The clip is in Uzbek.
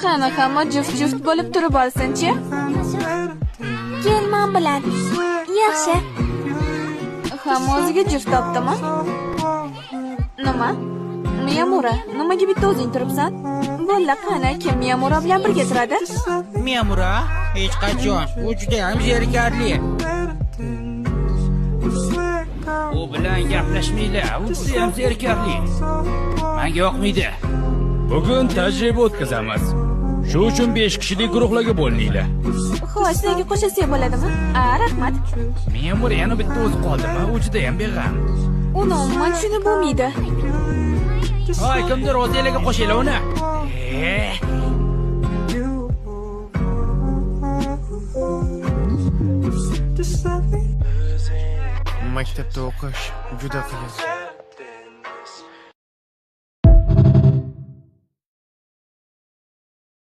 Qani hamma juft bo'lib turib olsin-chi? Kelman bilan. Yaxshi. Hamma o'ziga juft topdimi? Nima? Miyamura, nimaga bitta o'zing turibsan? Bolla qani, kim Miyamura bilan birga turadi? Miyamura hech qachon, u juda ham zerikarli. U bilan gaplashmaylar, u juda ham zerikarli. Menga yoqmaydi. Bugun tajriba o'tkazamiz. Shu uchun 5 kishilik guruhlarga bo'lininglar. Xo'sh, sizga qo'shilsak bo'ladimi? Rahmat. Miyamura yana bitta o'zi qoldimi? U juda ham beg'am. Uni umuman tushunib bo'lmaydi. Hoy, kimdir o'zinglarga qo'shinglar uni. Maktabda o'qish juda qiyin.